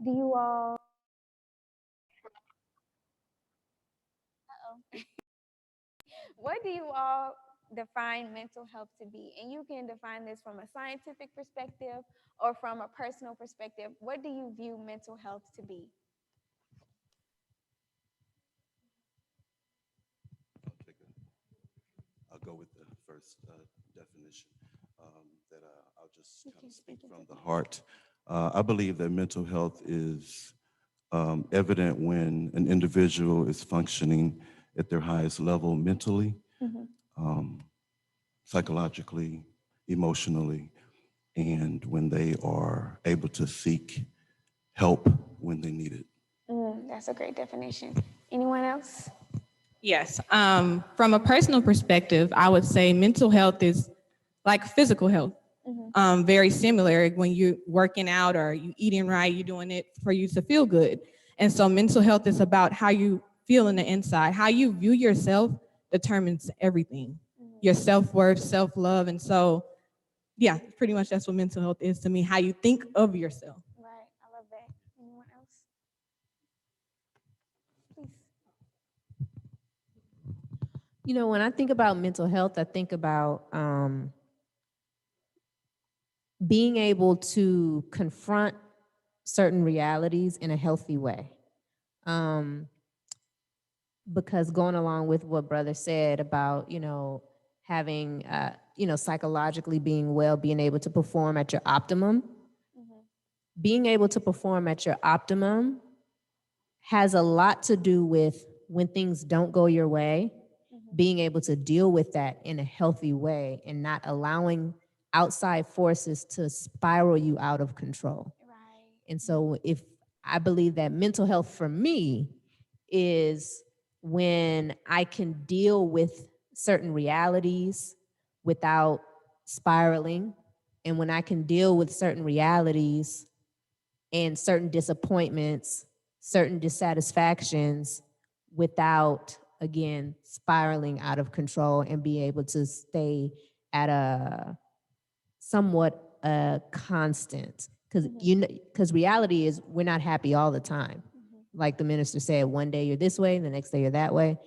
do you all uh-oh. What do you all define mental health to be? And you can define this from a scientific perspective or from a personal perspective. What do you view mental health to be? I'll take I'll go with the first definition that I'll just You kind can of speak speak into from the the heart. I believe that mental health is evident when an individual is functioning at their highest level mentally, Mhm. um, psychologically, emotionally, and when they are able to seek help when they need it. That's a great definition. Anyone else? Yes. From a personal perspective, I would say mental health is like physical health. Mhm. Very similar when you're working out or you eating right, you're doing it for you to feel good. And so mental health is about how you feel in the inside. How you view yourself determines everything. Your self-worth, self-love. And so, yeah, pretty much that's what mental health is to me, how you think of yourself. Right. I love that. Anyone else? Please. When I think about mental health, I think about being able to confront certain realities in a healthy way. Um, because going along with what brother said about, having, psychologically being well, being able to perform at your optimum, Mhm. being able to perform at your optimum has a lot to do with when things don't go your way, Mhm. being able to deal with that in a healthy way and not allowing outside forces to spiral you out of control. Right. And so, if I believe that mental health for me is when I can deal with certain realities without spiraling, and when I can deal with certain realities and certain disappointments, certain dissatisfactions without, again, spiraling out of control and be able to stay at a somewhat constant. Because because reality is we're not happy all the time. Like the minister said, one day you're this way, the next day you're that way,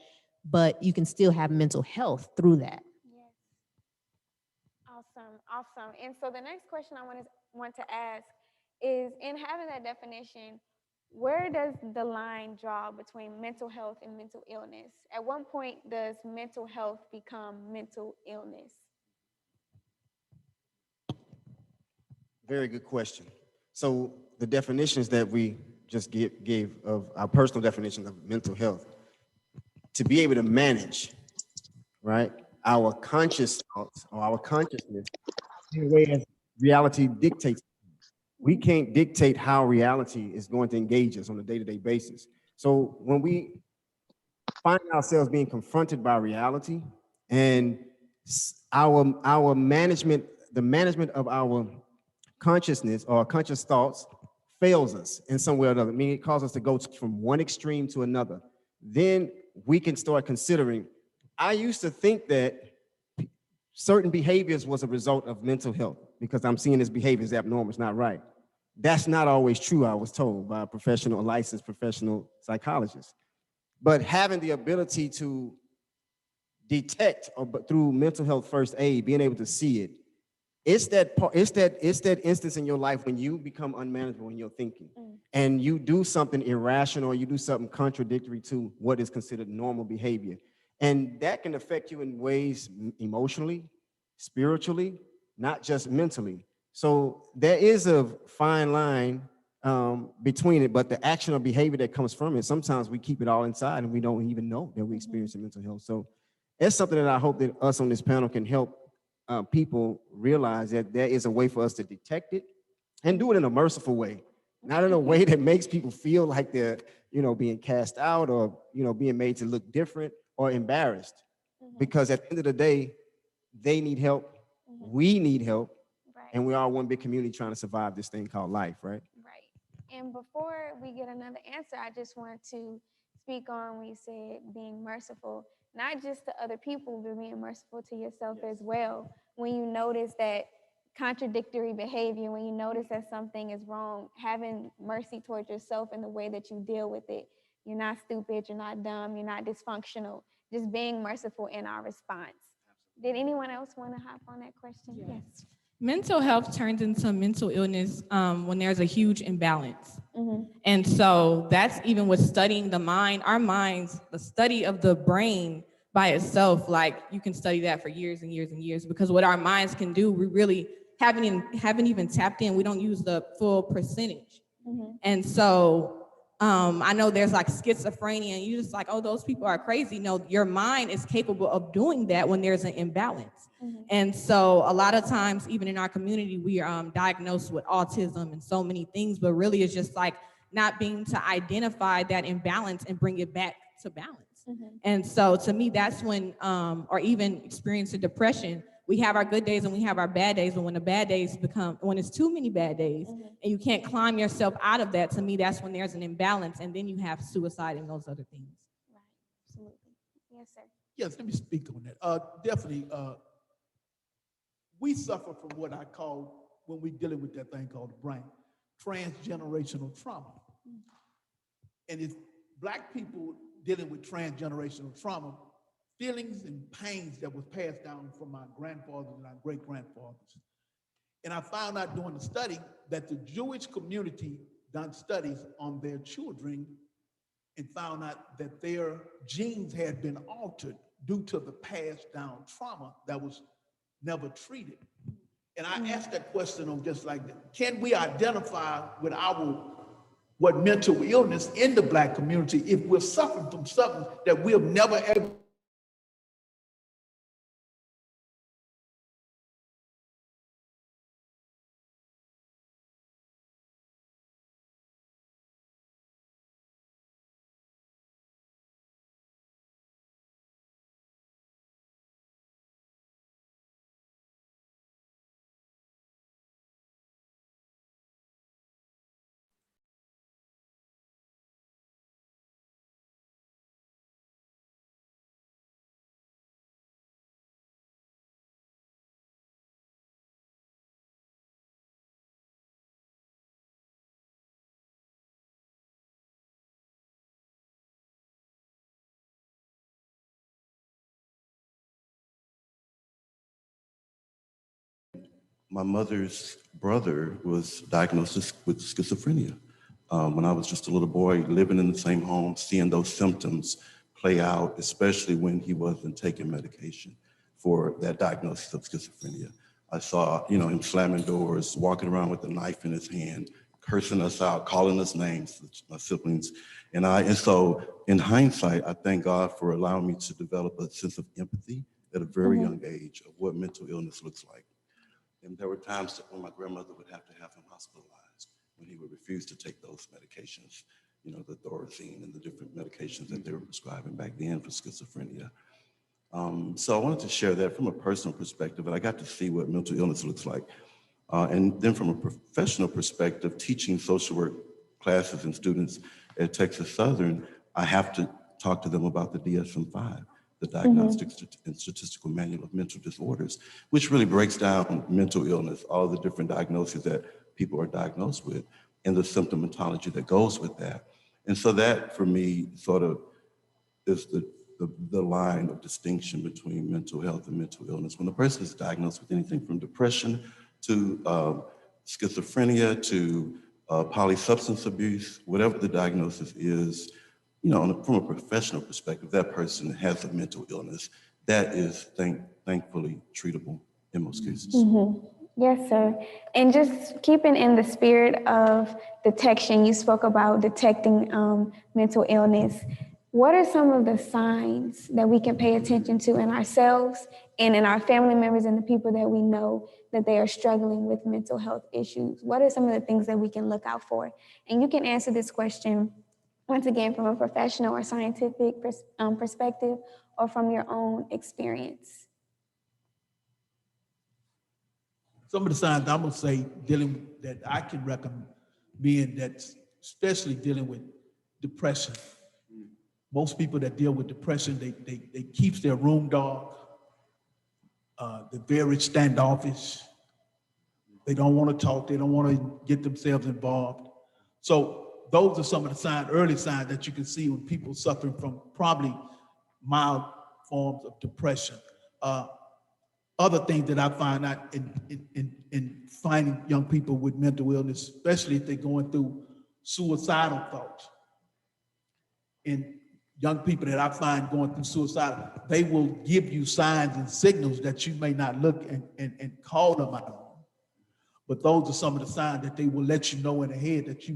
but you can still have mental health through that. Yes. Awesome. Awesome. And so the next question I want to ask is, in having that definition, where does the line draw between mental health and mental illness? At what point does mental health become mental illness? Very good question. So the definitions that we just gave of our personal definition of mental health, to be able to manage, right, our conscious thoughts or our consciousness in a way as reality dictates. We can't dictate how reality is going to engage us on a day-to-day basis. So when we find ourselves being confronted by reality and our management, the management of our consciousness or conscious thoughts fails us in some way or another. I mean, it causes us to go from one extreme to another. Then we can start considering. I used to think that certain behaviors was a result of mental health because I'm seeing this behavior is abnormal, it's not right. That's not always true, I was told by a professional, a licensed professional psychologist. But having the ability to detect or through mental health first aid, being able to see it, it's that instance in your life when you become unmanageable in your thinking and you do something irrational or you do something contradictory to what is considered normal behavior. And that can affect you in ways emotionally, spiritually, not just mentally. So there is a fine line between it, but the action or behavior that comes from it, sometimes we keep it all inside and we don't even know that we experience mental health. So it's something that I hope that us on this panel can help people realize that there is a way for us to detect it and do it in a merciful way, not in a way that makes people feel like they're, being cast out or, being made to look different or embarrassed. Because at the end of the day, they need help, we need help, Right. and we are one big community trying to survive this thing called life, right? Right. And before we get another answer, I just want to speak on when you said being merciful, not just to other people, but being merciful to yourself as well. When you notice that, contradictory behavior, when you notice that something is wrong, having mercy towards yourself in the way that you deal with it. You're not stupid, you're not dumb, you're not dysfunctional. Just being merciful in our response. Did anyone else want to hop on that question? Yes. Mental health turns into mental illness when there's a huge imbalance. Mm-hmm. And so that's even with studying the mind, our minds, the study of the brain by itself, like you can study that for years and years and years, because what our minds can do, we really haven't even tapped in. We don't use the full percentage. Mm-hmm. And so I know there's like schizophrenia and you're just like, oh, those people are crazy. No, your mind is capable of doing that when there's an imbalance. Mm-hmm. And so a lot of times, even in our community, we are diagnosed with autism and so many things, but really it's just like not being to identify that imbalance and bring it back to balance. Mm-hmm. And so to me, that's when, or even experiencing depression, we have our good days and we have our bad days, but when the bad days when it's too many bad days Mm-hmm. and you can't climb yourself out of that, to me, that's when there's an imbalance, and then you have suicide and those other things. Right. Absolutely. Yes, sir. Yes, let me speak on that. Definitely, we suffer from what I call, when we're dealing with that thing called the brain, transgenerational trauma. And it's Black people dealing with transgenerational trauma, feelings and pains that was passed down from my grandfathers and our great-grandfathers. And I found out during the study that the Jewish community done studies on their children and found out that their genes had been altered due to the passed down trauma that was never treated. And I asked that question on just like that. Can we identify with what mental illness in the Black community if we're suffering from something that we've never ever My mother's brother was diagnosed with schizophrenia. When I was just a little boy, living in the same home, seeing those symptoms play out, especially when he wasn't taking medication for that diagnosis of schizophrenia. I saw, him slamming doors, walking around with a knife in his hand, cursing us out, calling us names, my siblings. And so in hindsight, I thank God for allowing me to develop a sense of empathy at a very young age of what mental illness looks like. And there were times that when my grandmother would have to have him hospitalized, when he would refuse to take those medications, the Thorazine and the different medications that they were prescribing back then for schizophrenia. So I wanted to share that from a personal perspective, and I got to see what mental illness looks like. And then from a professional perspective, teaching social work classes and students at Texas Southern, I have to talk to them about the DSM-5, the Diagnostic and Statistical Manual of Mental Disorders, which really breaks down mental illness, all the different diagnoses that people are diagnosed with, and the symptomatology that goes with that. And so that, for me, sort of is the line of distinction between mental health and mental illness. When a person is diagnosed with anything from depression to schizophrenia to polysubstance abuse, whatever the diagnosis is, from a professional perspective, that person has a mental illness that is thankfully treatable in most cases. Mm-hmm. Yes, sir. And just keeping in the spirit of detection, you spoke about detecting mental illness. What are some of the signs that we can pay attention to in ourselves and in our family members and the people that we know that they are struggling with mental health issues? What are some of the things that we can look out for? And you can answer this question, once again, from a professional or scientific perspective or from your own experience. some of the signs I'm gonna say that I can recommend being that, especially dealing with depression. Most people that deal with depression, they keeps their room dark. They're very standoffish. They don't want to talk. They don't want to get themselves involved. So those are some of the signs, early signs that you can see when people suffering from probably mild forms of depression. Uh, Other things that I find out in finding young people with mental illness, especially if they're going through suicidal thoughts. And young people that I find going through suicide, they will give you signs and signals that you may not look and call them out on. But those are some of the signs that they will let you know in ahead that you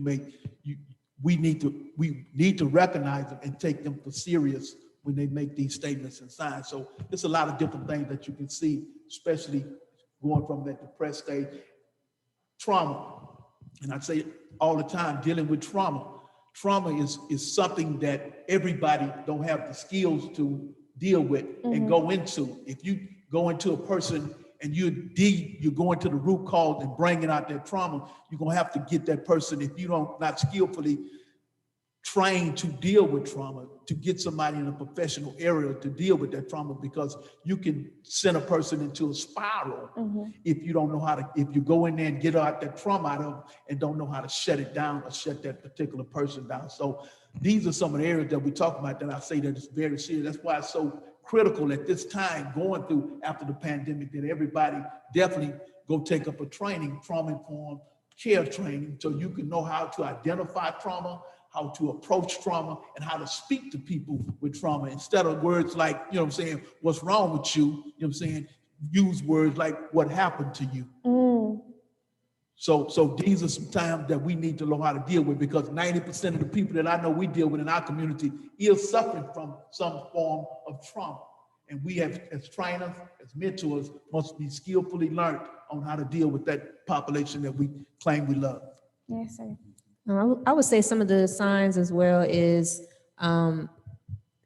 we need to recognize them and take them for serious when they make these statements and signs. So there's a lot of different things that you can see, especially going from that depressed stage. Trauma, and I say it all the time, dealing with trauma. Trauma is something that everybody don't have the skills to deal with and go into. If you go into a person and you go into the root cause and bringing out that trauma, you're gonna have to get that person, if you don't not skillfully trained to deal with trauma, to get somebody in a professional area to deal with that trauma, because you can send a person into a spiral if you don't know how to, if you go in there and get out that trauma out of and don't know how to shut it down or shut that particular person down. So these are some of the areas that we talk about that I say that it's very serious. That's why it's so critical at this time going through after the pandemic that everybody definitely go take up a training, trauma-informed care training, so you can know how to identify trauma, how to approach trauma, and how to speak to people with trauma instead of words like, you know what I'm saying, what's wrong with you, you know what I'm saying, use words like what happened to you. So these are some times that we need to know how to deal with, because 90% of the people that I know we deal with in our community is suffering from some form of trauma. And we have, as trainers, as mentors, must be skillfully learned on how to deal with that population that we claim we love. Yes, sir. I would say some of the signs as well is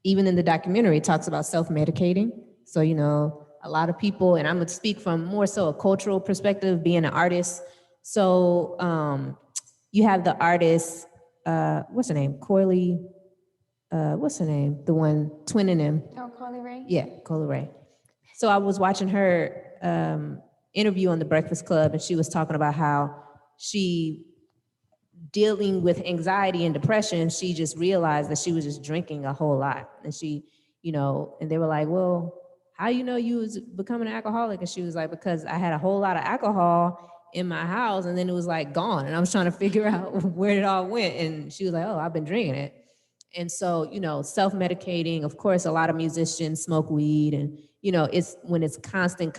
even in the documentary, it talks about self-medicating. So, you know, a lot of people, and I'm going to speak from more so a cultural perspective, being an artist. So you have the artist, what's her name? Coily, what's her name? The one twinning him. Oh, Carly Ray? Yeah, Coily Ray. So I was watching her interview on The Breakfast Club, and she was talking about how she, dealing with anxiety and depression, she just realized that she was just drinking a whole lot. And she, you know, and they were like, well, how you know you was becoming an alcoholic? And she was like, because I had a whole lot of alcohol in my house and then it was like gone. And I was trying to figure out where it all went. And she was like, oh, I've been drinking it. And so, you know, self-medicating, of course, a lot of musicians smoke weed, and, you know, it's when it's constant,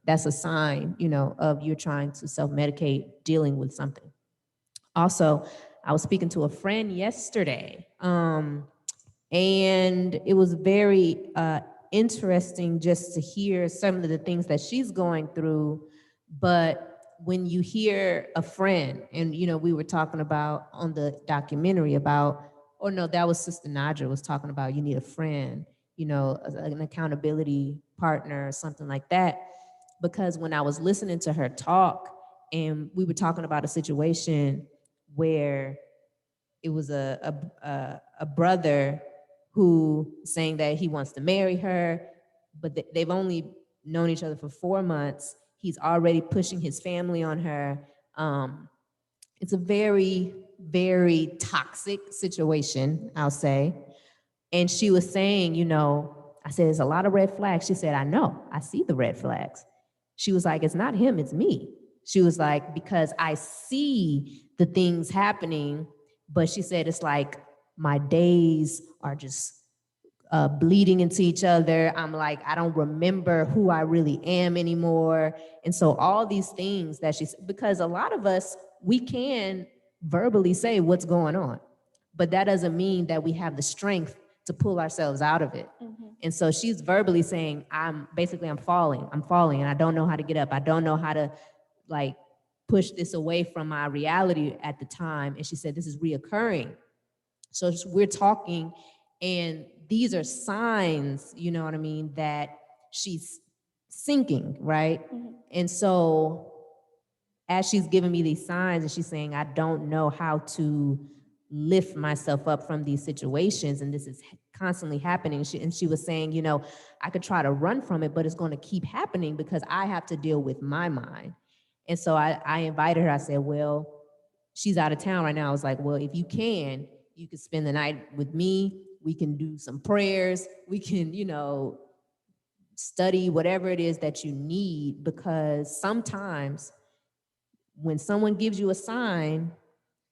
that's a sign, you know, of you're trying to self-medicate, dealing with something. Also, I was speaking to a friend yesterday, and it was very interesting just to hear some of the things that she's going through. But when you hear a friend, and you know, we were talking about on the documentary about, or no, that was Sister Nadja was talking about, you need a friend, you know, an accountability partner or something like that. Because when I was listening to her talk, and we were talking about a situation where it was a brother who saying that he wants to marry her, but they've only known each other for 4 months. He's already pushing his family on her. It's a very, very toxic situation, I'll say. And she was saying, you know, I said, there's a lot of red flags. She said, I know, I see the red flags. She was like, it's not him, it's me. She was like, because I see the things happening, but she said, it's like my days are just bleeding into each other. I'm like, I don't remember who I really am anymore. And so all these things that she's, because a lot of us, we can verbally say what's going on, but that doesn't mean that we have the strength to pull ourselves out of it. And so she's verbally saying, I'm falling, and I don't know how to get up. I don't know how to like push this away from my reality at the time. And she said, this is reoccurring. So we're talking, and these are signs, you know what I mean, that she's sinking, right? And so as she's giving me these signs and she's saying, I don't know how to lift myself up from these situations, and this is constantly happening. She was saying, you know, I could try to run from it, but it's going to keep happening because I have to deal with my mind. And so I invited her. I said, well, she's out of town right now. I was like, well, if you can, you could spend the night with me. We can do some prayers. We can, study whatever it is that you need, because sometimes when someone gives you a sign,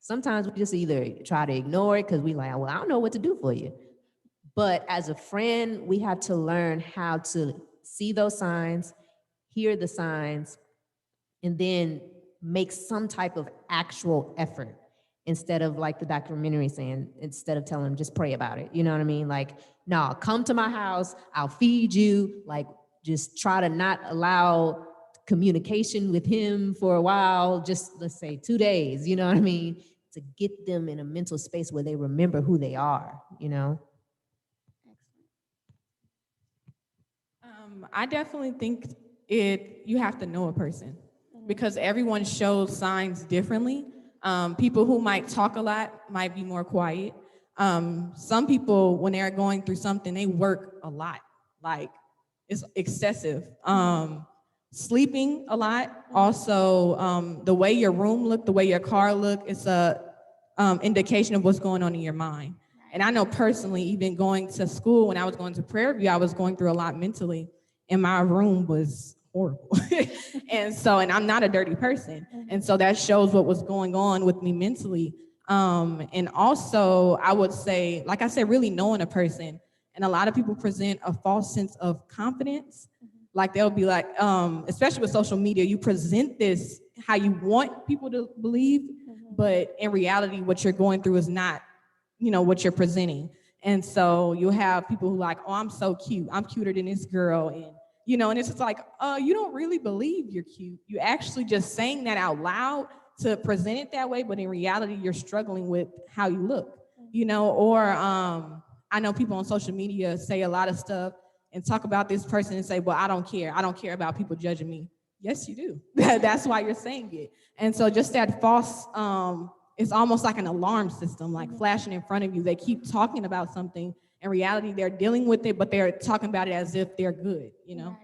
sometimes we just either try to ignore it because we like, well, I don't know what to do for you. But as a friend, we have to learn how to see those signs, hear the signs, and then make some type of actual effort, instead of like the documentary saying, instead of telling them just pray about it. You know what I mean? Like, no, come to my house, I'll feed you. Like, just try to not allow communication with him for a while, just let's say 2 days, you know what I mean? To get them in a mental space where they remember who they are, I definitely think you have to know a person, because everyone shows signs differently. People who might talk a lot might be more quiet. Some people, when they're going through something, they work a lot, like it's excessive. Sleeping a lot, also the way your room look, the way your car look, it's a indication of what's going on in your mind. And I know personally, even going to school, when I was going to Prairie View, I was going through a lot mentally, and my room was horrible. And I'm not a dirty person. And so that shows what was going on with me mentally. And also, I would say, like I said, really knowing a person. And a lot of people present a false sense of confidence. Like they'll be like, especially with social media, you present this how you want people to believe, but in reality, what you're going through is not, what you're presenting. And so you have people who like, oh, I'm so cute. I'm cuter than this girl. And it's just like, you don't really believe you're cute. You actually just saying that out loud to present it that way, but in reality, you're struggling with how you look, or I know people on social media say a lot of stuff and talk about this person and say, well, I don't care. I don't care about people judging me. Yes, you do. That's why you're saying it. And so just that false, it's almost like an alarm system, like flashing in front of you. They keep talking about something. In reality, they're dealing with it, but they're talking about it as if they're good. Right.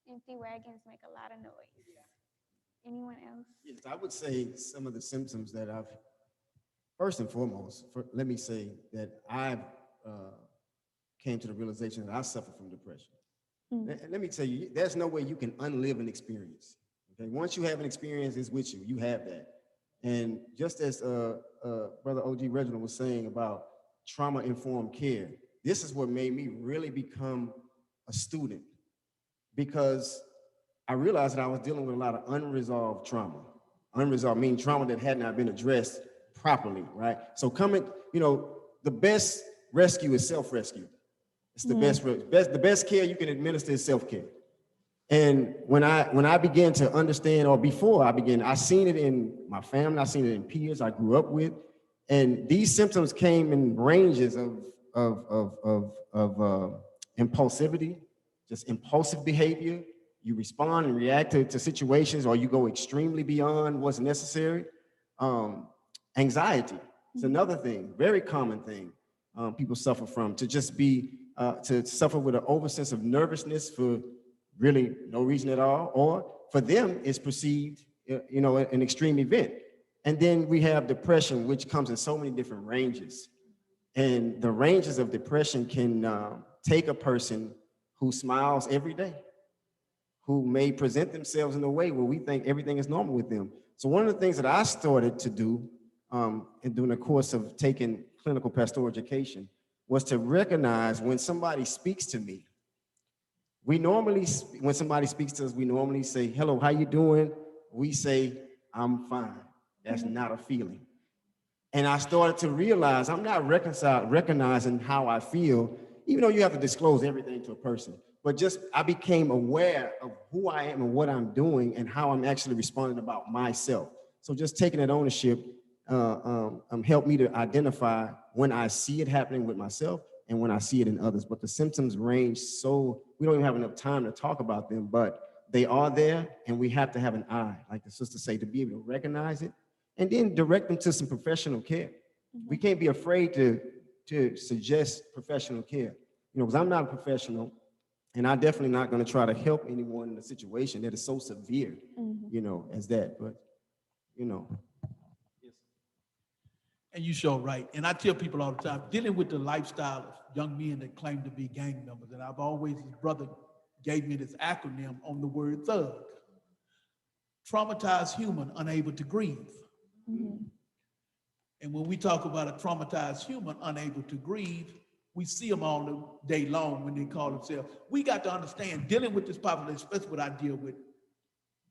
Empty wagons make a lot of noise. Anyone else? Yes, I would say some of the symptoms that first and foremost, let me say that I've came to the realization that I suffer from depression. And let me tell you, there's no way you can unlive an experience. Okay, once you have an experience, it's with you. You have that. And just as Brother O.G. Reginald was saying about trauma-informed care, this is what made me really become a student, because I realized that I was dealing with a lot of unresolved trauma. Unresolved meaning trauma that had not been addressed properly, right? So the best rescue is self-rescue. It's the best care you can administer is self-care. And when I began to understand, or before I began, I seen it in my family, I seen it in peers I grew up with, and these symptoms came in ranges of impulsivity, just impulsive behavior. You respond and react to situations, or you go extremely beyond what's necessary. Anxiety is another thing, very common thing people suffer from. To suffer with an oversense of nervousness for really no reason at all, or for them it's perceived, an extreme event. And then we have depression, which comes in so many different ranges. And the ranges of depression can take a person who smiles every day, who may present themselves in a way where we think everything is normal with them. So one of the things that I started to do during the course of taking clinical pastoral education was to recognize when somebody speaks to me. When somebody speaks to us, we normally say, hello, how you doing? We say, I'm fine. That's not a feeling. And I started to realize I'm not recognizing how I feel, even though you have to disclose everything to a person. But just I became aware of who I am and what I'm doing and how I'm actually responding about myself. So just taking that ownership helped me to identify when I see it happening with myself and when I see it in others. But the symptoms range so we don't even have enough time to talk about them, but they are there, and we have to have an eye, like the sister say, to be able to recognize it and then direct them to some professional care. We can't be afraid to suggest professional care, because I'm not a professional. And I'm definitely not going to try to help anyone in a situation that is so severe, Mm-hmm. you know, as that. But, you know, And you sure right. And I tell people all the time, dealing with the lifestyle of young men that claim to be gang members, and I've always, his brother gave me this acronym on the word thug. Traumatized human, unable to grieve. Mm-hmm. And when we talk about a traumatized human unable to grieve, we see them all the day long when they call themselves. We got to understand, dealing with this population, especially what I deal with,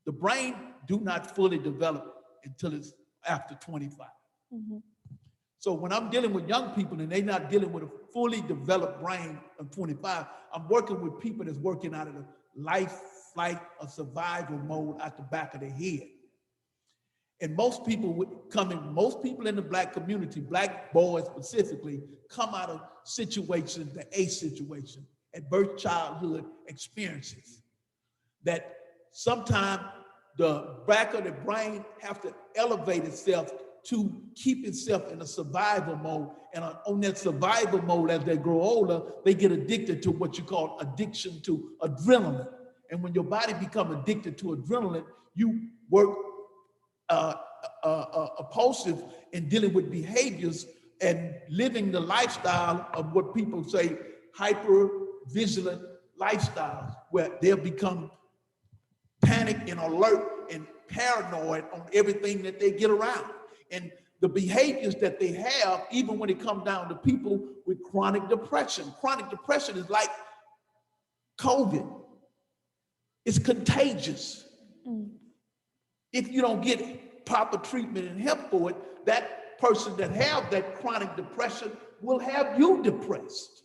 the brain do not fully develop until it's after 25. Mm-hmm. So when I'm dealing with young people and they're not dealing with a fully developed brain of 25, I'm working with people that's working out of the life, flight, or survival mode at the back of their head. And most people most people in the Black community, Black boys specifically, come out of situations, the A situation, at birth childhood experiences, that sometimes the back of the brain have to elevate itself to keep itself in a survival mode. And on that survival mode, as they grow older, they get addicted to what you call addiction to adrenaline. And when your body becomes addicted to adrenaline, you work impulsive in dealing with behaviors and living the lifestyle of what people say hyper vigilant lifestyles, where they'll become panicked and alert and paranoid on everything that they get around. And the behaviors that they have, even when it comes down to people with chronic depression is like COVID. It's contagious. If you don't get proper treatment and help for it, that person that have that chronic depression will have you depressed.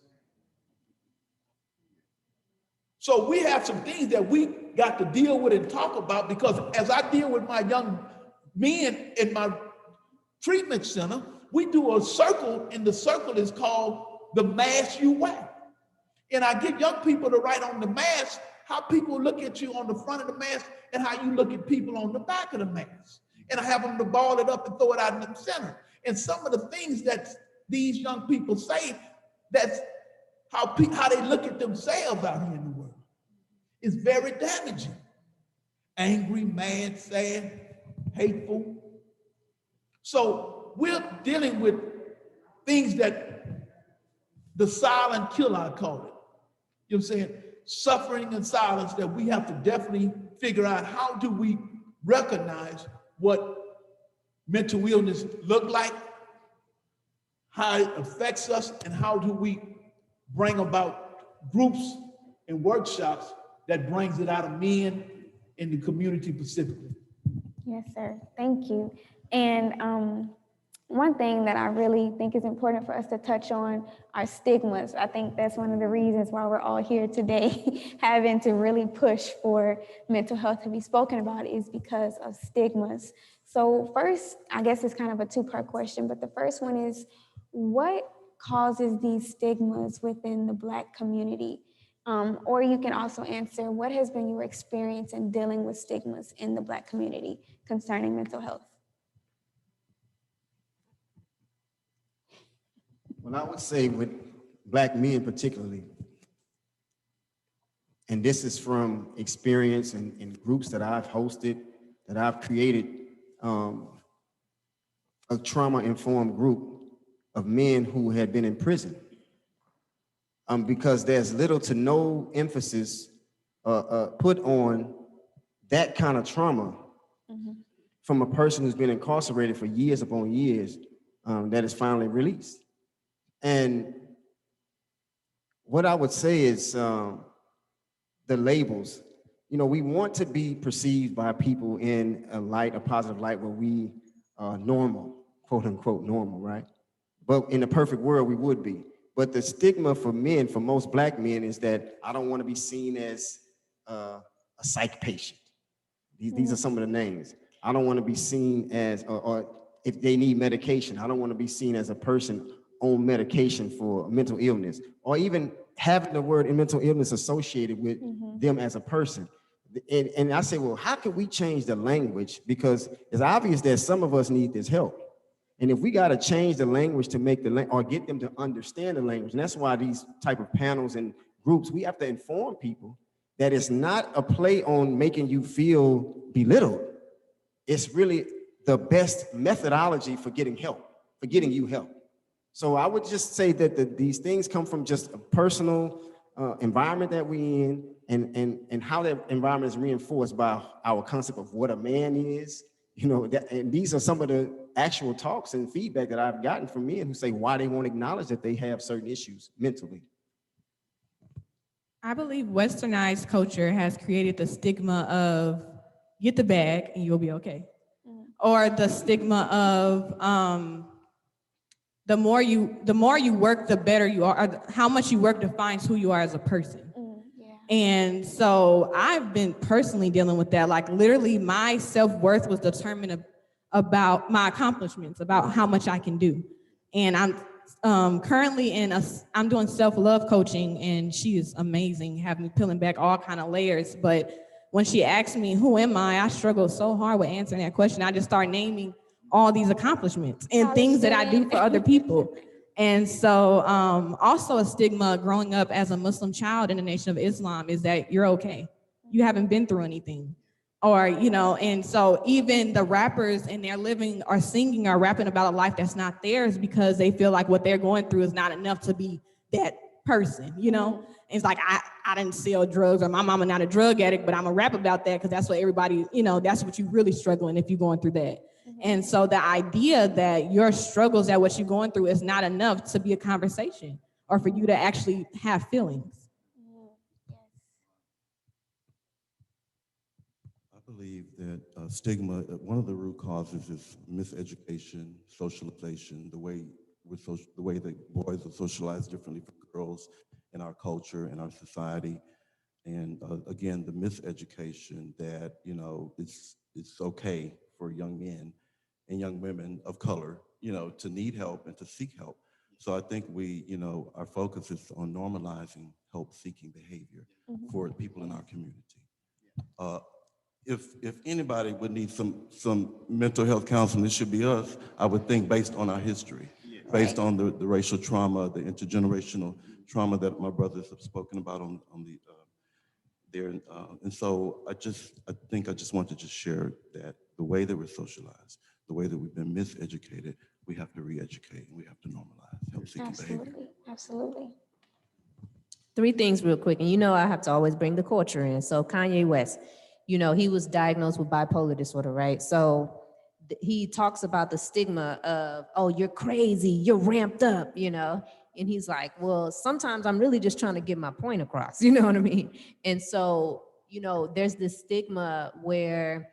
So we have some things that we got to deal with and talk about, because as I deal with my young men in my treatment center, we do a circle, and the circle is called the mask you wear. And I get young people to write on the mask how people look at you on the front of the mask and how you look at people on the back of the mask. And I have them to ball it up and throw it out in the center. And some of the things that these young people say, that's how they look at themselves out here in the world, is very damaging. Angry, mad, sad, hateful. So we're dealing with things that the silent killer, I call it. You know what I'm saying? Suffering and silence, that we have to definitely figure out how do we recognize what mental illness look like, how it affects us, and how do we bring about groups and workshops that brings it out of men in the community specifically. Yes, sir. Thank you. And one thing that I really think is important for us to touch on are stigmas. I think that's one of the reasons why we're all here today, having to really push for mental health to be spoken about, is because of stigmas. So first, I guess it's kind of a two-part question, but the first one is, what causes these stigmas within the Black community? Or you can also answer, what has been your experience in dealing with stigmas in the Black community concerning mental health? well, I would say with Black men particularly, and this is from experience in groups that I've hosted, that I've created, a trauma-informed group of men who had been in prison, because there's little to no emphasis put on that kind of trauma from a person who's been incarcerated for years upon years, that is finally released. And what I would say is the labels. You know, we want to be perceived by people in a positive light, where we are normal, quote unquote normal, right? But in a perfect world, we would be. But the stigma for men, for most Black men, is that I don't want to be seen as a psych patient. These are some of the names. I don't want to be seen as, or if they need medication, I don't want to be seen as a person on medication for mental illness, or even having the word mental illness associated with them as a person. And I say, well, how can we change the language? Because it's obvious that some of us need this help. And if we got to change the language to make or get them to understand the language, and that's why these type of panels and groups, we have to inform people that it's not a play on making you feel belittled. It's really the best methodology for getting help, for getting you help. So I would just say that these things come from just a personal environment that we're in, and how that environment is reinforced by our concept of what a man is. And these are some of the actual talks and feedback that I've gotten from men who say why they won't acknowledge that they have certain issues mentally. I believe westernized culture has created the stigma of get the bag and you'll be okay. Or the stigma of the more you work, the better you are. Or how much you work defines who you are as a person. Yeah. And so I've been personally dealing with that. Like literally my self-worth was determined about my accomplishments, about how much I can do. And I'm currently I'm doing self-love coaching, and she is amazing, having me peeling back all kind of layers. But when she asked me, who am I struggled so hard with answering that question. I just started naming all these accomplishments and things that I do for other people. And so also a stigma growing up as a Muslim child in the Nation of Islam is that you're okay. You haven't been through anything. Or, and so even the rappers and they're living or singing or rapping about a life that's not theirs because they feel like what they're going through is not enough to be that person, And it's like, I didn't sell drugs, or my mama not a drug addict, but I'm a rap about that because that's what everybody, that's what you really struggling if you're going through that. And so the idea that your struggles, that what you're going through is not enough to be a conversation or for you to actually have feelings. I believe that stigma, one of the root causes is miseducation, socialization, the way that boys are socialized differently from girls in our culture, in our society. And again, the miseducation that, it's okay for young men and young women of color, to need help and to seek help. So I think our focus is on normalizing help-seeking behavior for people in our community. Uh, if anybody would need some mental health counseling, it should be us. I would think based on our history, based on the racial trauma, the intergenerational trauma that my brothers have spoken about on the there. And so I think I just want to just share that the way that we're socialized, the way that we've been miseducated, we have to re-educate and we have to normalize help-seeking behavior. Absolutely. Three things real quick. And I have to always bring the culture in. So Kanye West, he was diagnosed with bipolar disorder, right? So he talks about the stigma of, oh, you're crazy, you're ramped up, and he's like, well, sometimes I'm really just trying to get my point across, you know what I mean? And so, there's this stigma where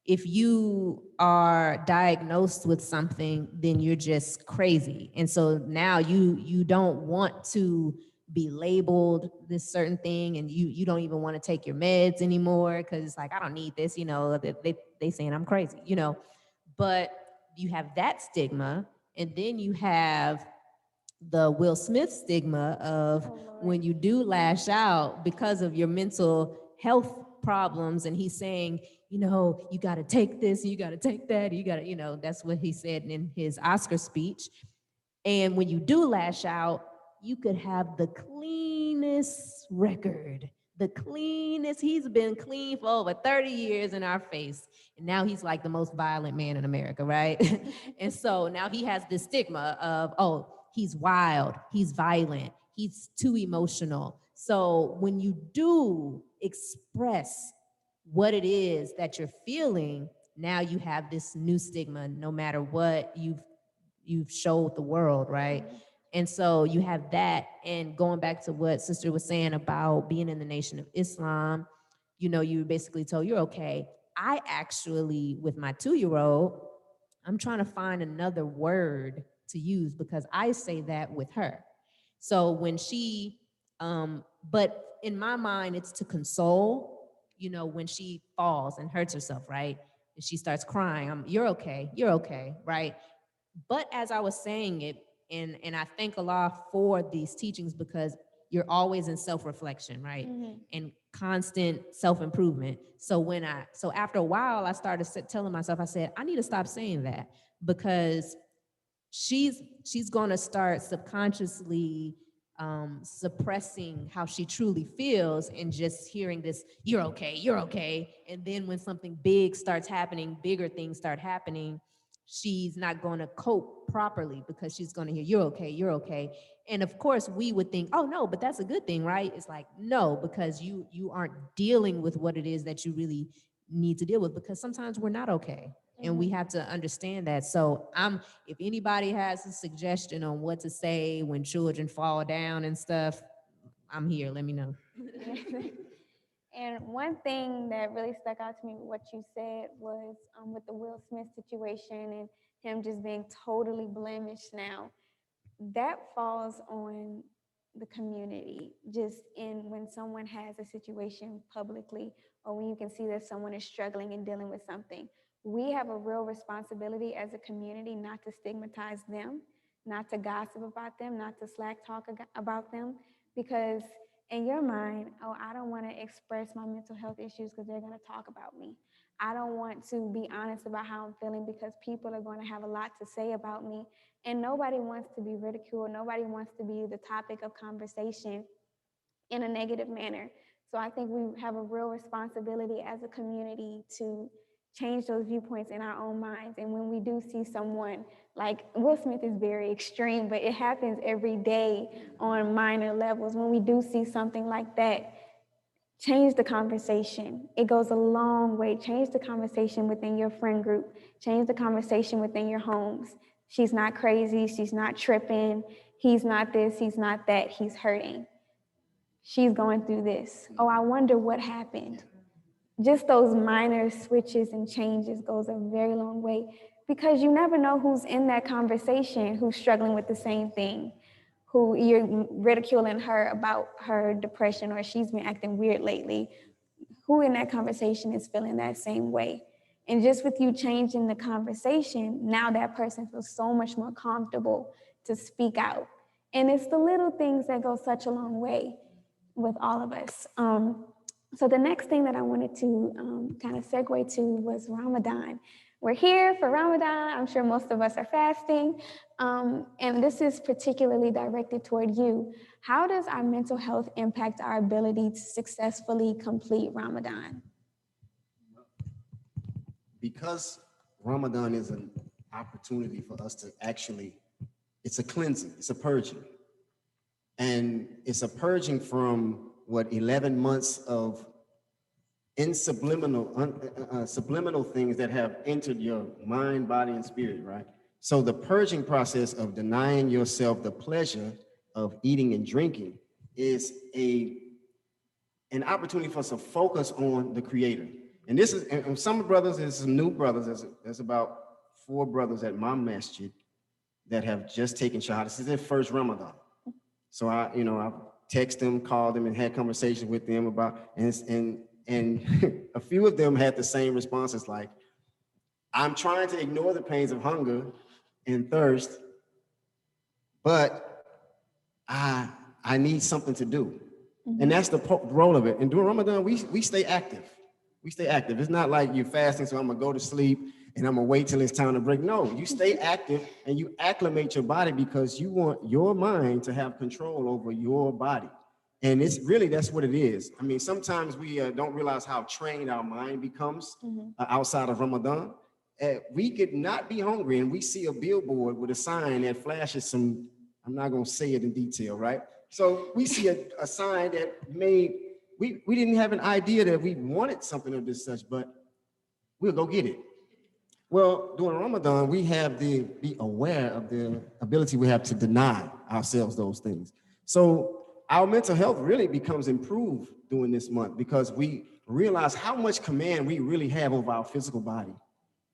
if you are diagnosed with something, then you're just crazy. And so now you don't want to be labeled this certain thing, and you don't even want to take your meds anymore because it's like, I don't need this, they saying I'm crazy, But you have that stigma, and then you have the Will Smith stigma of when you do lash out because of your mental health problems, and he's saying, you got to take this, you got to take that, you got to, that's what he said in his Oscar speech. And when you do lash out, you could have the cleanest record, the cleanest. He's been clean for over 30 years in our face. And now he's like the most violent man in America, right? And so now he has this stigma of, oh, he's wild, he's violent, he's too emotional. So when you do express what it is that you're feeling, now you have this new stigma, no matter what you've showed the world, right? And so you have that. And going back to what Sister was saying about being in the Nation of Islam, you basically told you're okay. I actually, with my 2-year-old, I'm trying to find another word to use because I say that with her. So when she, but in my mind, it's to console, when she falls and hurts herself, right? And she starts crying, you're okay, right? But as I was saying it, and I thank Allah for these teachings because you're always in self-reflection, right? And constant self-improvement. So after a while, I started telling myself, I said, I need to stop saying that because she's going to start subconsciously suppressing how she truly feels and just hearing this, you're okay, you're okay. And then when something big starts happening, bigger things start happening, she's not going to cope properly because she's going to hear, you're okay, you're okay. And of course, we would think, oh no, but that's a good thing, right? It's like, no, because you aren't dealing with what it is that you really need to deal with, because sometimes we're not okay. And we have to understand that. So if anybody has a suggestion on what to say when children fall down and stuff, I'm here. Let me know. And one thing that really stuck out to me with what you said was with the Will Smith situation and him just being totally blemished now. That falls on the community, just in when someone has a situation publicly, or when you can see that someone is struggling and dealing with something. We have a real responsibility as a community not to stigmatize them, not to gossip about them, not to slack talk about them, because in your mind, oh, I don't want to express my mental health issues because they're going to talk about me. I don't want to be honest about how I'm feeling because people are going to have a lot to say about me. And nobody wants to be ridiculed. Nobody wants to be the topic of conversation in a negative manner. So I think we have a real responsibility as a community to change those viewpoints in our own minds. And when we do see someone like Will Smith is very extreme, but it happens every day on minor levels. When we do see something like that, change the conversation. It goes a long way. Change the conversation within your friend group. Change the conversation within your homes. She's not crazy. She's not tripping. He's not this. He's not that. He's hurting. She's going through this. Oh, I wonder what happened. Just those minor switches and changes goes a very long way, because you never know who's in that conversation who's struggling with the same thing, who you're ridiculing her about her depression or she's been acting weird lately. Who in that conversation is feeling that same way? And just with you changing the conversation, now that person feels so much more comfortable to speak out. And it's the little things that go such a long way with all of us. So the next thing that I wanted to kind of segue to was Ramadan. We're here for Ramadan. I'm sure most of us are fasting. And this is particularly directed toward you. How does our mental health impact our ability to successfully complete Ramadan? Because Ramadan is an opportunity for us to actually, it's a cleansing, it's a purging. And it's a purging from what 11 months of subliminal things that have entered your mind, body, and spirit, right? So the purging process of denying yourself the pleasure of eating and drinking is an opportunity for us to focus on the Creator. And this is, and some brothers, there's some new brothers, there's about 4 brothers at my masjid that have just taken shahada. This is their first Ramadan. So I text them, called them, and had conversations with them about, and a few of them had the same responses, like, I'm trying to ignore the pains of hunger and thirst, but I need something to do. And that's the role of it. And during Ramadan, we stay active. We stay active. It's not like you're fasting, so I'm gonna go to sleep and I'm gonna wait till it's time to break. No, you stay active and you acclimate your body because you want your mind to have control over your body. And it's really, that's what it is. I mean, sometimes we don't realize how trained our mind becomes outside of Ramadan. We could not be hungry and we see a billboard with a sign that flashes some, I'm not gonna say it in detail, right? So we see a sign that we didn't have an idea that we wanted something of this such, but we'll go get it. Well, during Ramadan, we have to be aware of the ability we have to deny ourselves those things. So our mental health really becomes improved during this month because we realize how much command we really have over our physical body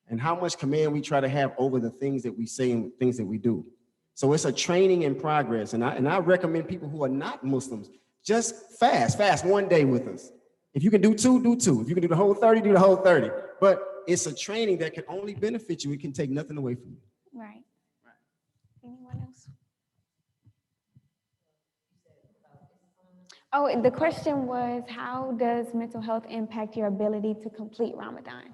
and how much command we try to have over the things that we say and things that we do. So it's a training in progress. And I recommend people who are not Muslims, just fast one day with us. If you can do 2, do 2. If you can do the whole 30, do the whole 30. But it's a training that can only benefit you. It can take nothing away from you. Right. Anyone else? Oh, the question was, how does mental health impact your ability to complete Ramadan?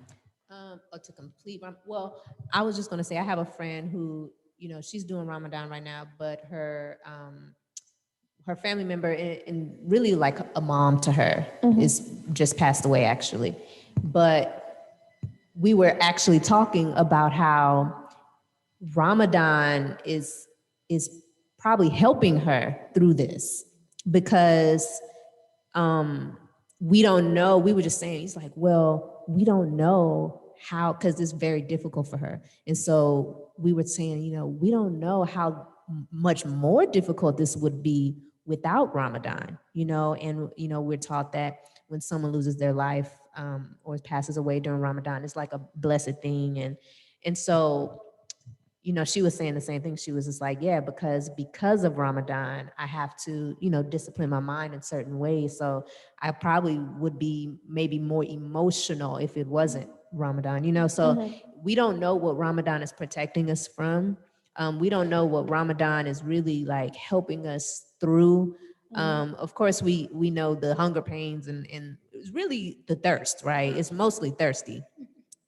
To complete, well, I was just going to say, I have a friend who, she's doing Ramadan right now, but her her family member and really like a mom to her is just passed away actually. But we were actually talking about how Ramadan is probably helping her through this because we don't know. We were just saying, he's like, well, we don't know how, because it's very difficult for her. And so we were saying, we don't know how much more difficult this would be without Ramadan, and, we're taught that when someone loses their life or passes away during Ramadan, it's like a blessed thing. And so she was saying the same thing. She was just like, yeah, because of Ramadan, I have to, discipline my mind in certain ways. So I probably would be maybe more emotional if it wasn't Ramadan. So we don't know what Ramadan is protecting us from. We don't know what Ramadan is really like helping us through. Of course, we know the hunger pains and it's really the thirst, right? It's mostly thirsty.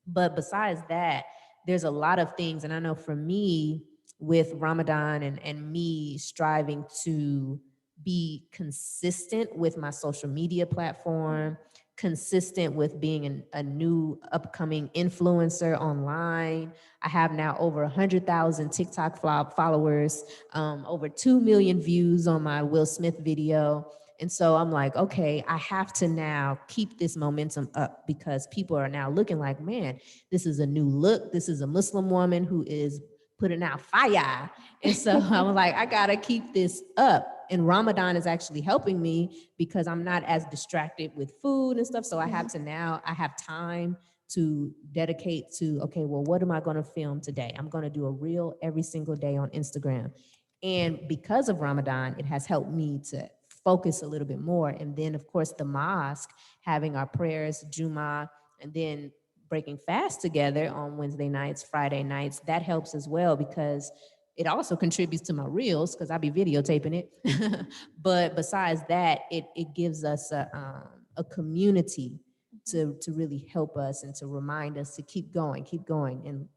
But besides that, there's a lot of things. And I know for me, with Ramadan and me striving to be consistent with my social media platform, consistent with being a new upcoming influencer online. I have now over 100,000 TikTok followers, over 2 million views on my Will Smith video. And so I'm like, okay, I have to now keep this momentum up because people are now looking like, man, this is a new look. This is a Muslim woman who is putting out fire. And so I was like, I gotta keep this up. And Ramadan is actually helping me because I'm not as distracted with food and stuff. So I have time to dedicate to, okay, well, what am I gonna film today? I'm gonna do a reel every single day on Instagram. And because of Ramadan, it has helped me to focus a little bit more. And then, of course, the mosque, having our prayers, Jummah, and then breaking fast together on Wednesday nights, Friday nights, that helps as well because it also contributes to my reels because I'll be videotaping it. But besides that, it gives us a community to really help us and to remind us to keep going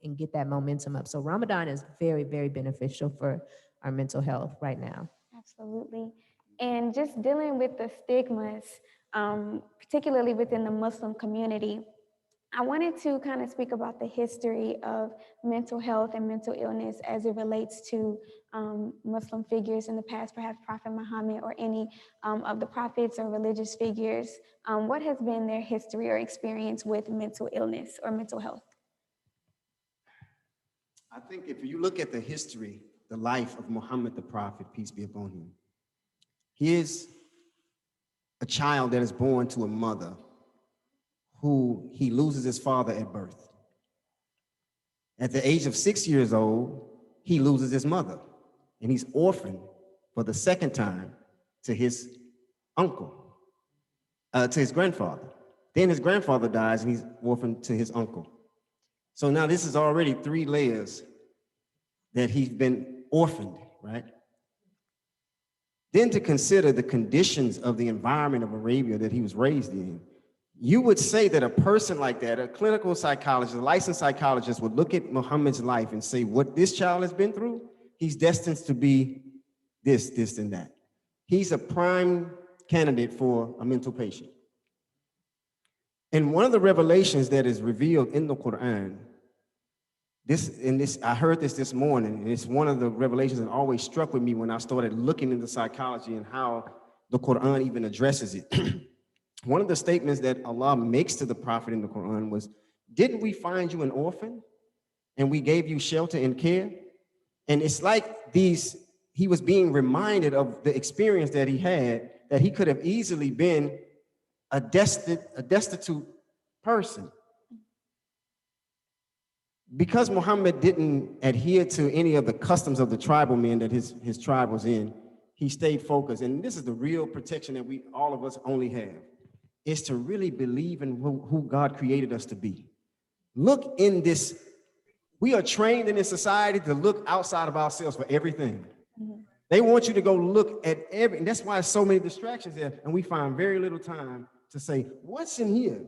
and get that momentum up. So Ramadan is very, very beneficial for our mental health right now. Absolutely. And just dealing with the stigmas, particularly within the Muslim community, I wanted to kind of speak about the history of mental health and mental illness as it relates to Muslim figures in the past, perhaps Prophet Muhammad or any of the prophets or religious figures. What has been their history or experience with mental illness or mental health? I think if you look at the history, the life of Muhammad the Prophet, peace be upon him, he is a child that is born to a mother who he loses his father at birth. At the age of 6 years old, he loses his mother, and he's orphaned for the second time to his uncle, to his grandfather. Then his grandfather dies, and he's orphaned to his uncle. So now this is already 3 layers that he's been orphaned, right? Then to consider the conditions of the environment of Arabia that he was raised in, you would say that a person like that, a clinical psychologist, a licensed psychologist, would look at Muhammad's life and say, what this child has been through, he's destined to be this, and that. He's a prime candidate for a mental patient. And one of the revelations that is revealed in the Quran, I heard this morning, and it's one of the revelations that always struck with me when I started looking into psychology and how the Quran even addresses it. One of the statements that Allah makes to the Prophet in the Quran was, didn't we find you an orphan and we gave you shelter and care? And it's like he was being reminded of the experience that he had, that he could have easily been a destitute person. Because Muhammad didn't adhere to any of the customs of the tribal men that his tribe was in, he stayed focused. And this is the real protection that all of us only have, is to really believe in who God created us to be. Look in this, we are trained in this society to look outside of ourselves for everything. Mm-hmm. They want you to go look at and that's why there's so many distractions there, and we find very little time to say, what's in here?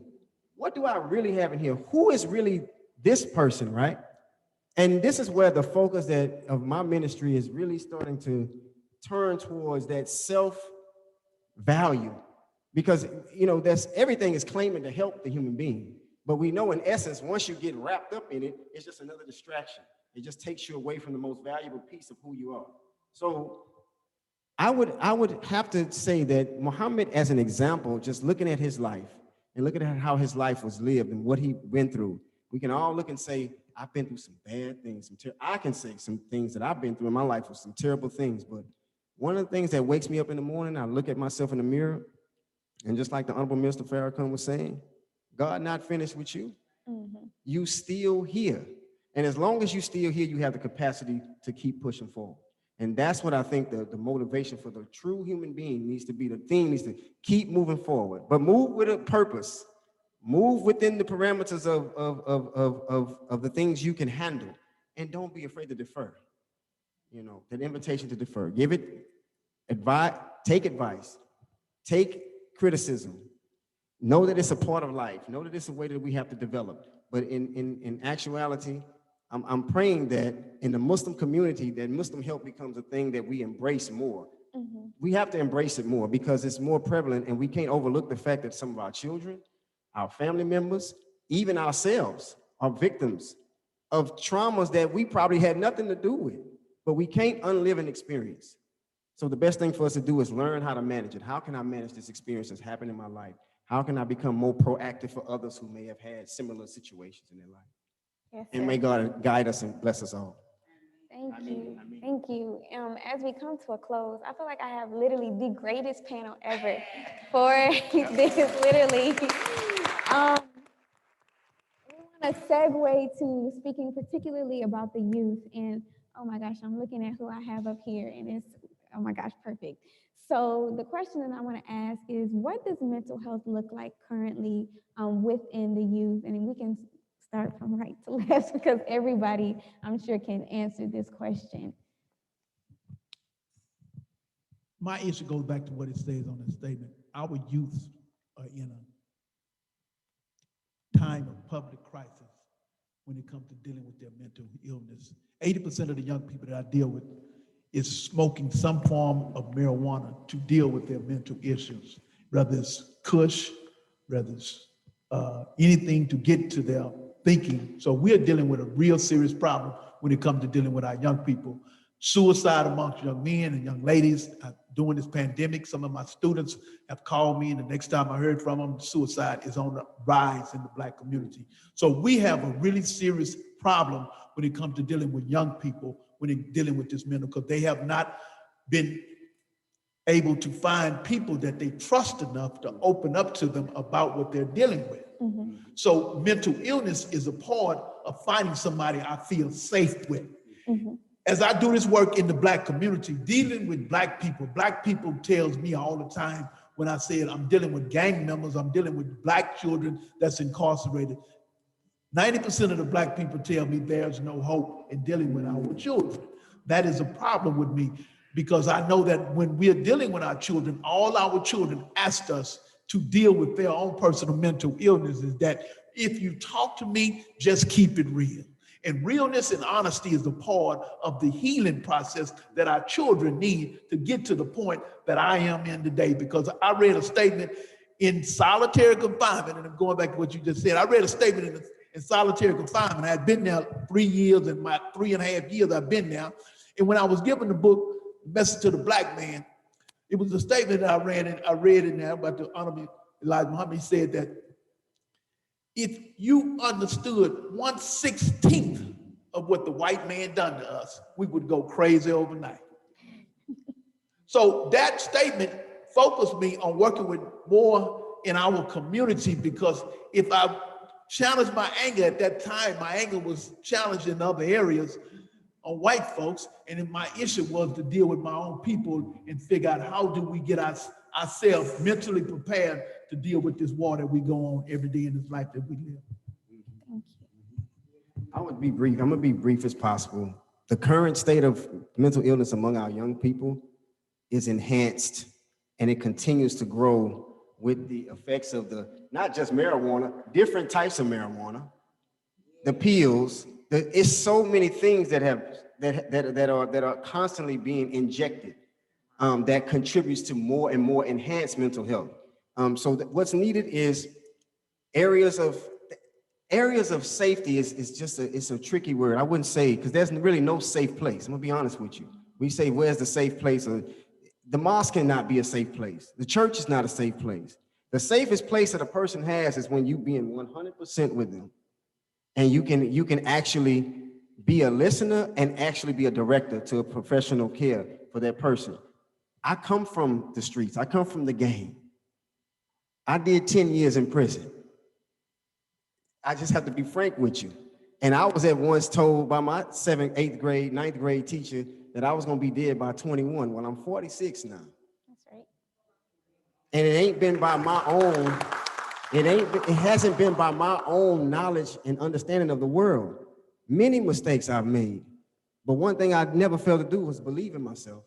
What do I really have in here? Who is really this person, right? And this is where the focus of my ministry is really starting to turn towards that self-value, because that's everything is claiming to help the human being. But we know in essence, once you get wrapped up in it, it's just another distraction. It just takes you away from the most valuable piece of who you are. So I would have to say that Muhammad, as an example, just looking at his life and looking at how his life was lived and what he went through, we can all look and say, I've been through some bad things. I can say some things that I've been through in my life with some terrible things. But one of the things that wakes me up in the morning, I look at myself in the mirror, and just like the Honorable Minister Farrakhan was saying, God not finished with you. You still here. And as long as you still here, you have the capacity to keep pushing forward. And that's what I think the motivation for the true human being needs to be. The thing needs to keep moving forward, but move with a purpose. Move within the parameters of the things you can handle. And don't be afraid to defer. That invitation to defer. Give it advice, take advice, take criticism. Know that it's a part of life. Know that it's a way that we have to develop. But in actuality, I'm praying that in the Muslim community, that Muslim help becomes a thing that we embrace more. We have to embrace it more because it's more prevalent, and we can't overlook the fact that some of our children, our family members, even ourselves are victims of traumas that we probably had nothing to do with, but we can't unlive an experience. So the best thing for us to do is learn how to manage it. How can I manage this experience that's happened in my life? How can I become more proactive for others who may have had similar situations in their life? Yes, And sir. may God guide us and bless us all. Thank you. Thank you. As we come to a close, I feel like I have literally the greatest panel ever for this, literally. We want to segue to speaking particularly about the youth. And oh my gosh, I'm looking at who I have up here, and it's, oh my gosh, perfect. So the question that I want to ask is, what does mental health look like currently within the youth? And we can start from right to left because everybody, I'm sure, can answer this question. My issue goes back to what it says on the statement. Our youth are in a time of public crisis when it comes to dealing with their mental illness. 80% of the young people that I deal with is smoking some form of marijuana to deal with their mental issues, whether it's kush, whether it's anything to get to their thinking. So we're dealing with a real serious problem when it comes to dealing with our young people. Suicide amongst young men and young ladies. During this pandemic, some of my students have called me, and the next time I heard from them, suicide is on the rise in the Black community. So we have a really serious problem when it comes to dealing with young people, when they're dealing with this mental, because they have not been able to find people that they trust enough to open up to them about what they're dealing with. So mental illness is a part of finding somebody I feel safe with. As I do this work in the Black community, dealing with Black people tells me all the time when I said I'm dealing with gang members, I'm dealing with Black children that's incarcerated. 90% of the Black people tell me there's no hope in dealing with our children. That is a problem with me because I know that when we're dealing with our children, all our children asked us to deal with their own personal mental illness is that if you talk to me, just keep it real. And realness and honesty is a part of the healing process that our children need to get to the point that I am in today. Because I read a statement in solitary confinement, and I'm going back to what you just said. I read a statement in solitary confinement. I had been there 3 years, and my 3.5 years I've been there. And when I was given the book, Message to the Black Man, it was a statement that I read in there about the Honorable Elijah Muhammad. He said that if you understood 1/16 of what the white man done to us, we would go crazy overnight. So that statement focused me on working with more in our community, because if I challenged my anger at that time, my anger was challenged in other areas on white folks, and then my issue was to deal with my own people and figure out how do we get ourselves mentally prepared to deal with this war that we go on every day in this life that we live. Thank you. I would be brief. I'm gonna be brief as possible. The current state of mental illness among our young people is enhanced, and it continues to grow with the effects of not just marijuana, different types of marijuana, the pills. It's so many things that are constantly being injected that contributes to more and more enhanced mental health. So what's needed is areas of safety is just it's a tricky word. I wouldn't say, because there's really no safe place. I'm gonna be honest with you. We say, where's the safe place? The mosque cannot be a safe place. The church is not a safe place. The safest place that a person has is when you being 100% with them, and you can actually be a listener and actually be a director to a professional care for that person. I come from the streets. I come from the game. I did 10 years in prison. I just have to be frank with you. And I was at once told by my 7th, 8th grade, 9th grade teacher that I was going to be dead by 21. Well, I'm 46 now. That's right. And it ain't been by my own, it hasn't been by my own knowledge and understanding of the world. Many mistakes I've made. But one thing I never failed to do was believe in myself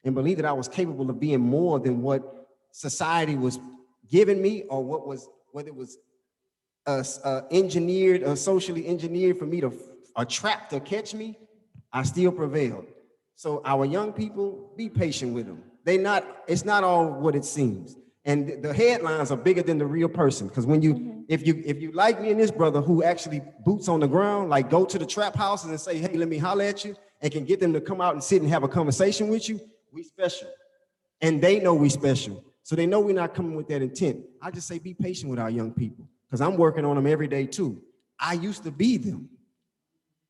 and believe that I was capable of being more than what society was giving me, or whether it was engineered or socially engineered for me to trap to catch me. I still prevailed. So our young people, be patient with them. It's not all what it seems. And the headlines are bigger than the real person. Because when if you like me and this brother who actually boots on the ground, like go to the trap houses and say, hey, let me holler at you, and can get them to come out and sit and have a conversation with you, we special. And they know we special. So they know we're not coming with that intent. I just say be patient with our young people, because I'm working on them every day too. I used to be them.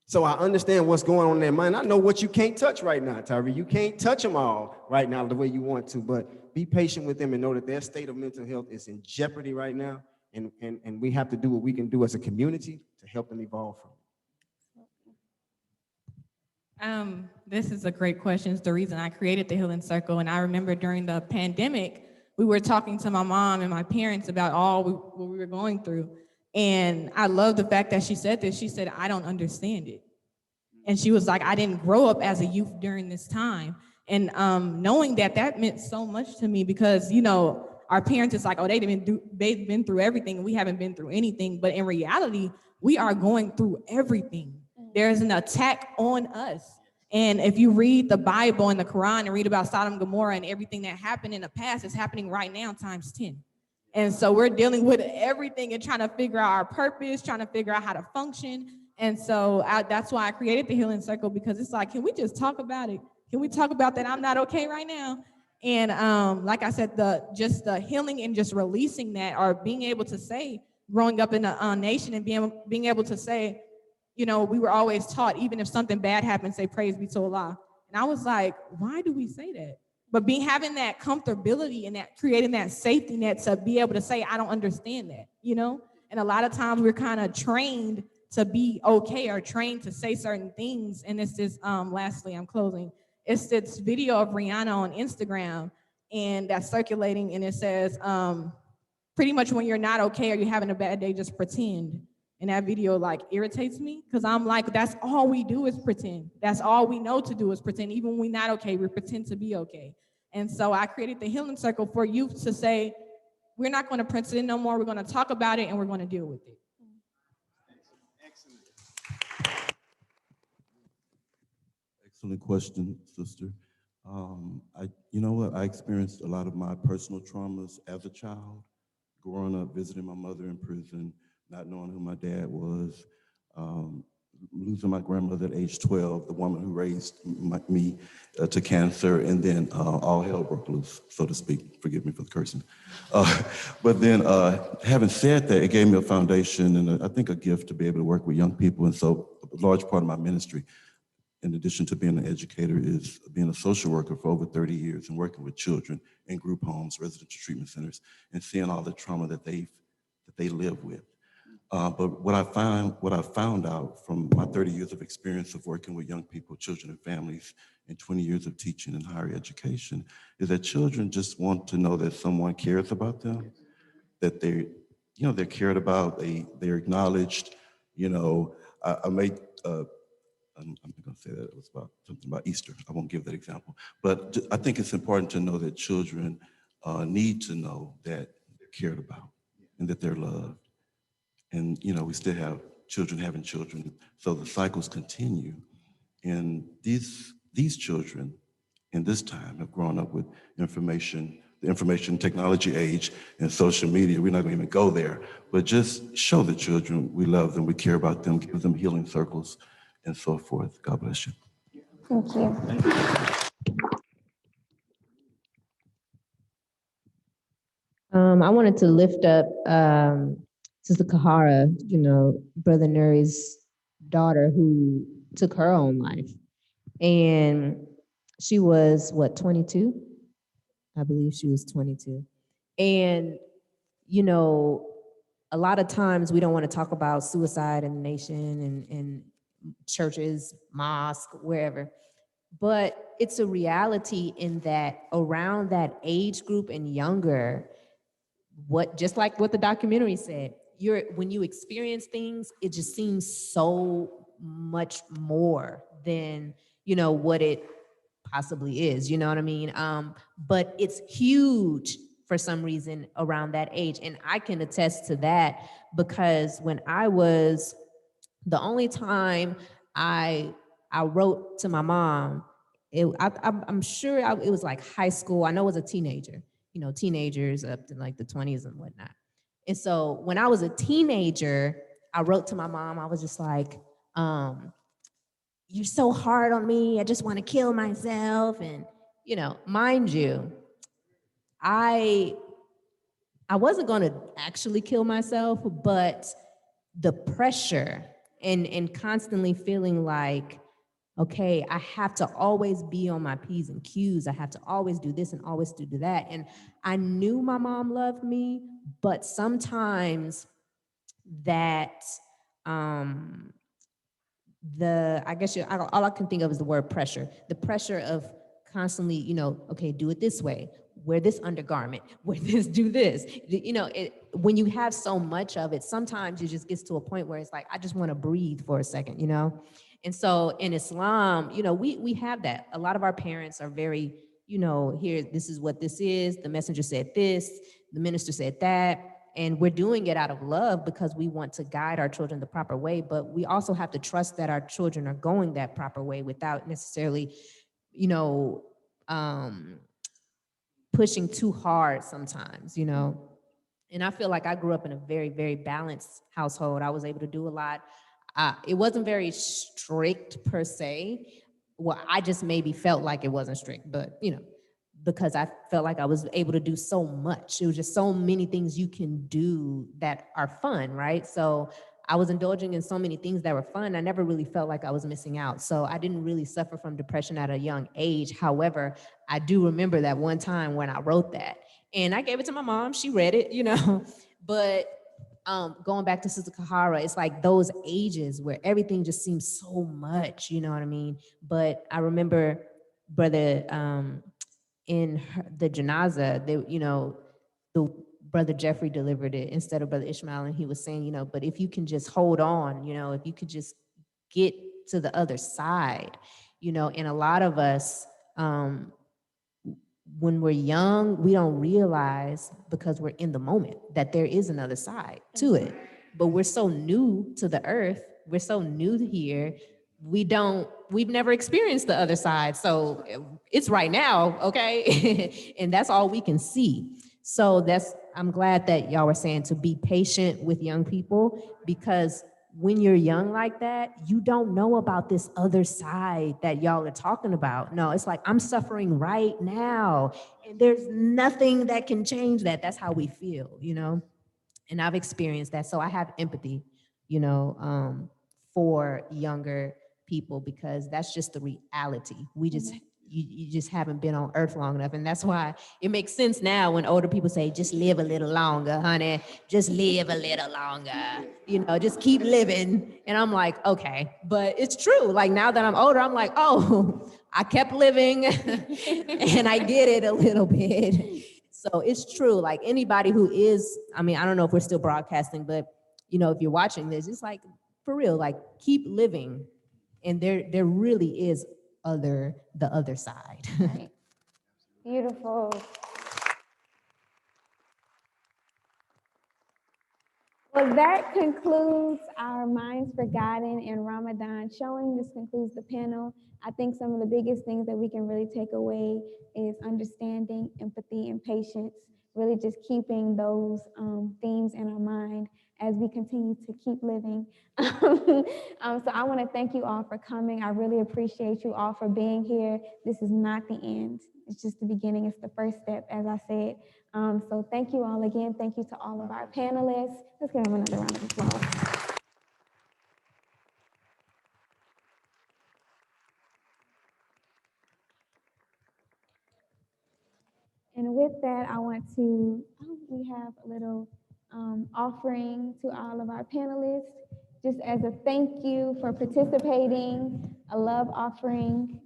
So I understand what's going on in their mind. I know what you can't touch right now, Tyree. You can't touch them all right now the way you want to, but be patient with them and know that their state of mental health is in jeopardy right now. And we have to do what we can do as a community to help them evolve from it. This is a great question. It's the reason I created the Healing Circle. And I remember during the pandemic, we were talking to my mom and my parents about what we were going through. And I love the fact that she said this. She said, I don't understand it. And she was like, I didn't grow up as a youth during this time. And knowing that meant so much to me, because, our parents is like, oh, they've been through everything and we haven't been through anything. But in reality, we are going through everything. There's an attack on us. And if you read the Bible and the Quran and read about Sodom and Gomorrah and everything that happened in the past, it's happening right now times 10. And so we're dealing with everything and trying to figure out our purpose, trying to figure out how to function. And so that's why I created the Healing Circle, because it's like, can we just talk about it? Can we talk about that I'm not okay right now? And like I said, the healing and just releasing that, or being able to say, growing up in a nation and being able to say, we were always taught, even if something bad happens, say praise be to Allah. And I was like, why do we say that? But having that comfortability and that creating that safety net to be able to say, I don't understand that, And a lot of times we're kind of trained to be okay, or trained to say certain things. And it's this, lastly, I'm closing. It's this video of Rihanna on Instagram, and that's circulating, and it says, pretty much when you're not okay or you're having a bad day, just pretend. And that video irritates me, because I'm like, that's all we do is pretend. That's all we know to do is pretend. Even when we're not okay, we pretend to be okay. And so I created the Healing Circle for youth to say, we're not going to pretend no more. We're going to talk about it and we're going to deal with it. Excellent question, sister. You know what? I experienced a lot of my personal traumas as a child, growing up, visiting my mother in prison, not knowing who my dad was, losing my grandmother at age 12, the woman who raised me to cancer, and then all hell broke loose, so to speak. Forgive me for the cursing. But then, having said that, it gave me a foundation and I think a gift to be able to work with young people. And so a large part of my ministry, in addition to being an educator, is being a social worker for over 30 years and working with children in group homes, residential treatment centers, and seeing all the trauma that they live with. But what I found out from my 30 years of experience of working with young people, children and families, and 20 years of teaching in higher education, is that children just want to know that someone cares about them, that they're cared about, they're acknowledged. I made. I'm not going to say that it was about something about Easter. I won't give that example. But I think it's important to know that children need to know that they're cared about and that they're loved. And, we still have children having children. So the cycles continue. And these children in this time have grown up with information, the information technology age and social media. We're not going to even go there, but just show the children we love them, we care about them, give them healing circles and so forth. God bless you. Thank you. I wanted to lift up Sister Kahara, Brother Nuri's daughter who took her own life. And she was, what, 22? I believe she was 22. And, a lot of times we don't want to talk about suicide in the nation and churches, mosque, wherever. But it's a reality in that around that age group and younger, just like what the documentary said, when you experience things, it just seems so much more than what it possibly is. You know what I mean? But it's huge for some reason around that age, and I can attest to that because when I was the only time I wrote to my mom, I'm sure it was like high school. I know I was a teenager, teenagers up to like the 20s and whatnot. And so when I was a teenager, I wrote to my mom. I was just like, you're so hard on me. I just want to kill myself. And, mind you, I wasn't going to actually kill myself, but the pressure and constantly feeling like, okay, I have to always be on my P's and Q's. I have to always do this and always do that. And I knew my mom loved me, but sometimes that I guess all I can think of is the word pressure. The pressure of constantly, okay, do it this way, wear this undergarment, wear this, do this. When you have so much of it, sometimes it just gets to a point where it's like, I just want to breathe for a second, And so in Islam, we have that. A lot of our parents are very, here, this is what this is. The messenger said this, the minister said that. And we're doing it out of love because we want to guide our children the proper way. But we also have to trust that our children are going that proper way without necessarily, pushing too hard sometimes, And I feel like I grew up in a very, very balanced household. I was able to do a lot. It wasn't very strict per se. Well, I just maybe felt like it wasn't strict, but because I felt like I was able to do so much. It was just so many things you can do that are fun, right? So I was indulging in so many things that were fun. I never really felt like I was missing out. So I didn't really suffer from depression at a young age. However, I do remember that one time when I wrote that. And I gave it to my mom. She read it, But going back to Sister Kahara, it's like those ages where everything just seems so much, you know what I mean? But I remember Brother in the janaza, the Brother Jeffrey delivered it instead of Brother Ishmael, and he was saying, but if you can just hold on, if you could just get to the other side, and a lot of us, when we're young, we don't realize because we're in the moment that there is another side to it. But we're so new to the earth, we're so new here, we've never experienced the other side. So it's right now, okay? And that's all we can see. So I'm glad that y'all were saying to be patient with young people, because when you're young like that, you don't know about this other side that y'all are talking about. No, it's like, I'm suffering right now, and there's nothing that can change that. That's how we feel, And I've experienced that. So I have empathy, for younger people, because that's just the reality. We just, you just haven't been on earth long enough. And that's why it makes sense now when older people say, just live a little longer, honey, just live a little longer, just keep living. And I'm like, okay, but it's true. Like now that I'm older, I'm like, oh, I kept living and I get it a little bit. So it's true. Like anybody who is, I don't know if we're still broadcasting, but if you're watching this, it's like, for real, like keep living. And there really is the other side. Right. Beautiful. that concludes our Minds for Guiding in Ramadan showing. This concludes the panel. I think some of the biggest things that we can really take away is understanding, empathy, and patience. Really just keeping those themes in our mind as we continue to keep living. So I want to thank you all for coming. I really appreciate you all for being here. This is not the end. It's just the beginning. It's the first step, as I said. So thank you all again. Thank you to all of our panelists. Let's give them another round of applause. And with that, I want to, we have a little offering to all of our panelists, just as a thank you for participating, a love offering.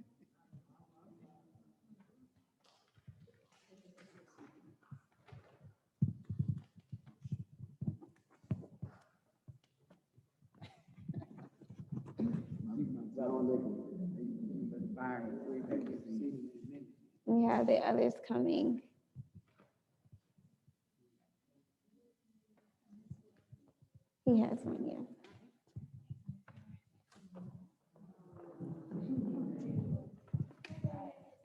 We have the others coming. He has one, yeah.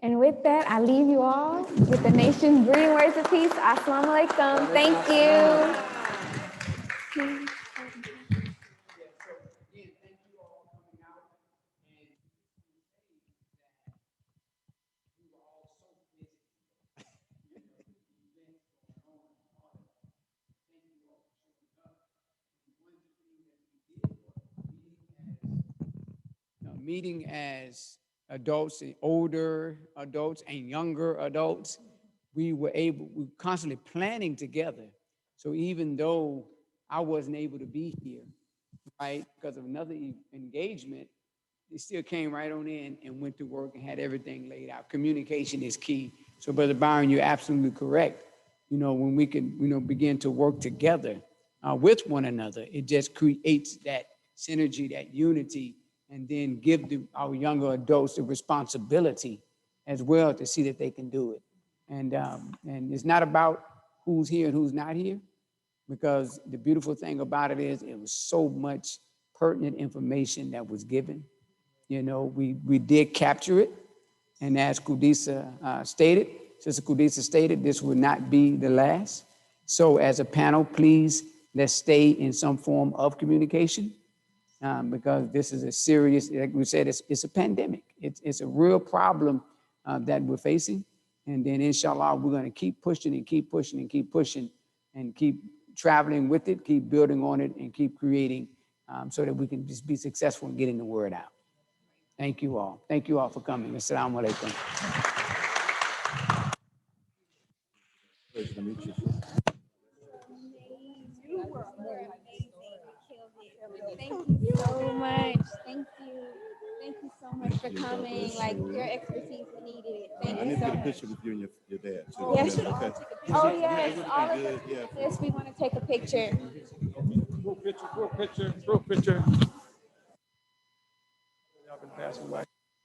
And with that, I leave you all with the nation's breeding words of peace. Assalamu alaikum. Thank you. Meeting as adults, older adults and younger adults, we were constantly planning together. So even though I wasn't able to be here, right, because of another engagement, they still came right on in and went to work and had everything laid out. Communication is key. So Brother Byron, you're absolutely correct. When we can, begin to work together with one another, it just creates that synergy, that unity, and then give our younger adults the responsibility as well to see that they can do it. And it's not about who's here and who's not here, because the beautiful thing about it is it was so much pertinent information that was given. We did capture it, and as Sister Kudisa stated, this would not be the last. So as a panel, please, let's stay in some form of communication, because this is a serious, like we said, it's a pandemic. It's a real problem that we're facing. And then inshallah, we're gonna keep pushing and keep pushing and keep pushing and keep traveling with it, keep building on it, and keep creating so that we can just be successful in getting the word out. Thank you all. Thank you all for coming. Assalamu alaikum. Thank you so much. Thank you. Thank you so much for coming. Like, your expertise, we needed it. Thank you so much. Picture with you and your dad too. Yes. Okay. Oh, yes. All of good, the panelists, we want to take a picture. Group picture. Y'all been passing by.